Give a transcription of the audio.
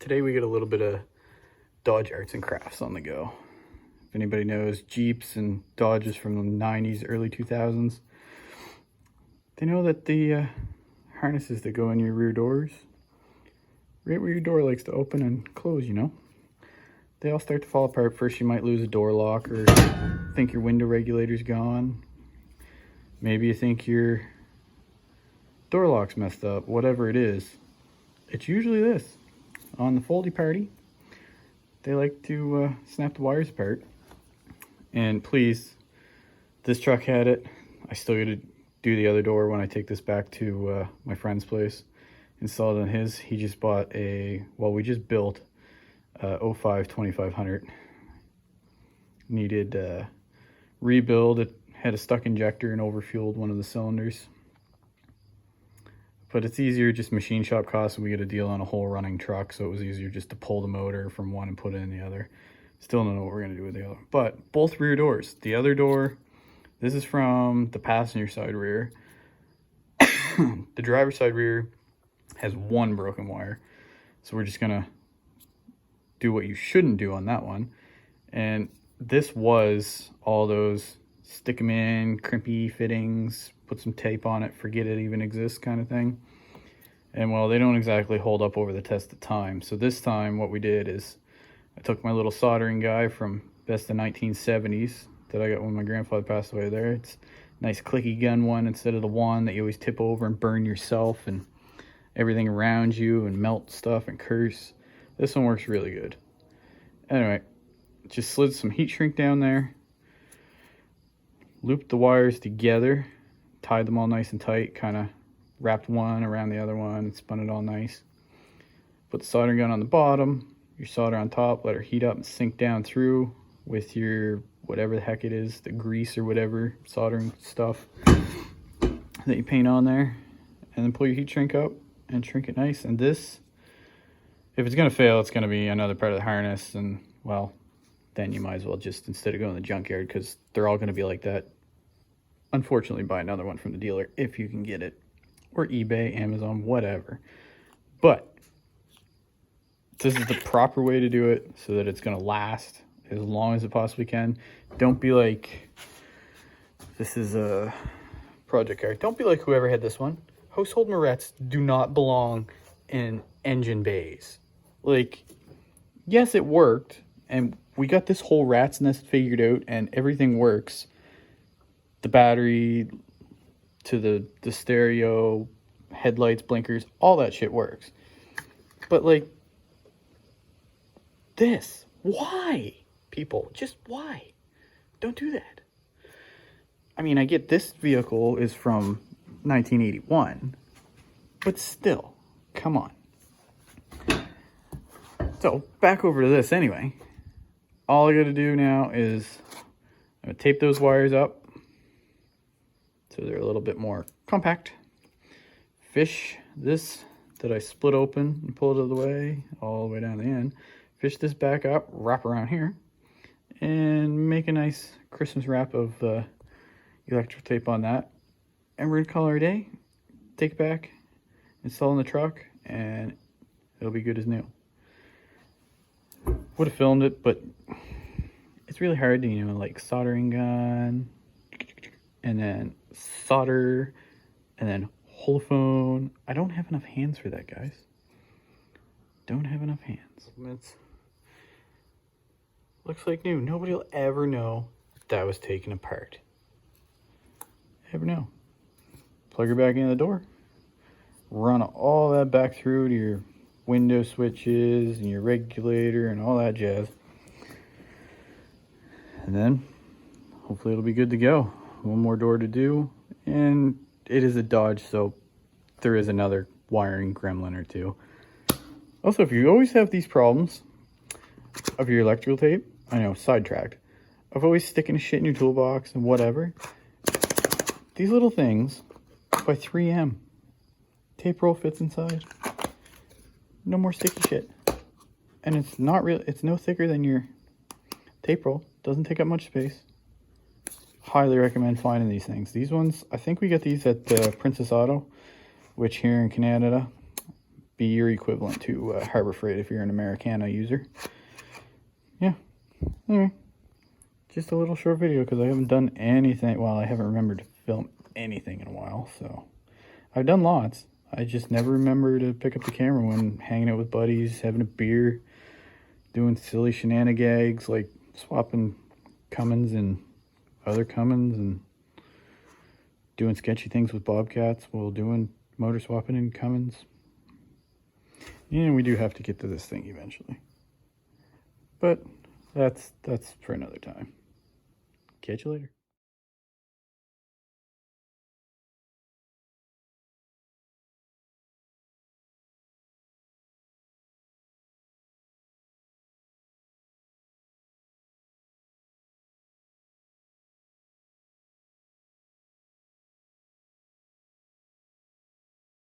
Today we get a little bit of Dodge arts and crafts on the go. If anybody knows Jeeps and Dodges from the 90s, early 2000s, they know that the harnesses that go in your rear doors, right where your door likes to open and close, they all start to fall apart. First you might lose a door lock or think your window regulator's gone. Maybe you think your door lock's messed up. Whatever it is, it's usually this. On the foldy party, they like to snap the wires apart. And please, this truck had it. I still got to do the other door when I take this back to my friend's place. Install it on his. He just bought we just built a 05 2500. Needed rebuild. It had a stuck injector and overfueled one of the cylinders. But it's easier, just machine shop costs, and we get a deal on a whole running truck, so it was easier just to pull the motor from one and put it in the other. Still don't know what we're going to do with the other. But both rear doors. The other door, this is from the passenger side rear. The driver's side rear has one broken wire. So we're just going to do what you shouldn't do on that one. And this was all those stick them in, crimpy fittings, put some tape on it, forget it even exists kind of thing. And well, they don't exactly hold up over the test of time. So this time what we did is I took my little soldering guy from best of 1970s that I got when my grandfather passed away there. It's a nice clicky gun one instead of the one that you always tip over and burn yourself and everything around you and melt stuff and curse. This one works really good. Anyway, just slid some heat shrink down there, looped the wires together, tied them all nice and tight, kind of wrapped one around the other one and spun it all nice. Put the soldering gun on the bottom, your solder on top, let her heat up and sink down through with your whatever the heck it is, the grease or whatever soldering stuff that you paint on there, and then pull your heat shrink up and shrink it nice. And this, if it's going to fail, it's going to be another part of the harness, and well, then you might as well just, instead of going to the junkyard, because they're all going to be like that, unfortunately buy another one from the dealer if you can get it, or eBay, Amazon, whatever. But this is the proper way to do it so that it's going to last as long as it possibly can. Don't be like, this is a project car, don't be like whoever had this one. Household Morettes do not belong in engine bays. Like, yes, it worked, and we got this whole rat's nest figured out, and everything works. The battery to the stereo, headlights, blinkers, all that shit works. But like this, why? People, just why? Don't do that. I mean, I get this vehicle is from 1981, but still, come on. So, back over to this anyway. All I gotta do now is I'm gonna tape those wires up so they're a little bit more compact. Fish this that I split open and pulled out of the way, all the way down the end. Fish this back up, wrap around here, and make a nice Christmas wrap of electrical tape on that. And we're gonna call it a day, take it back, install in the truck, and it'll be good as new. Would have filmed it, but it's really hard to, like soldering gun, and then solder, and then holophone. I don't have enough hands for that, guys. Don't have enough hands. It's, looks like new. Nobody will ever know that was taken apart. Ever know. Plug her back into the door. Run all that back through to your window switches and your regulator and all that jazz. And then hopefully it'll be good to go. One more door to do, and it is a Dodge, so there is another wiring gremlin or two. Also, if you always have these problems of your electrical tape, I know, sidetracked, of always sticking shit in your toolbox and whatever, these little things by 3M, tape roll fits inside. No more sticky shit. And it's not real, it's no thicker than your tape roll. Doesn't take up much space. Highly recommend finding these things. These ones, I think we get these at Princess Auto, which here in Canada, be your equivalent to Harbor Freight if you're an Americana user. Yeah. Anyway, just a little short video because I haven't done anything. Well, I haven't remembered to film anything in a while, so I've done lots. I just never remember to pick up the camera when hanging out with buddies, having a beer, doing silly shenanigans like swapping Cummins and other Cummins and doing sketchy things with Bobcats while doing motor swapping in Cummins. And we do have to get to this thing eventually. But that's for another time. Catch you later.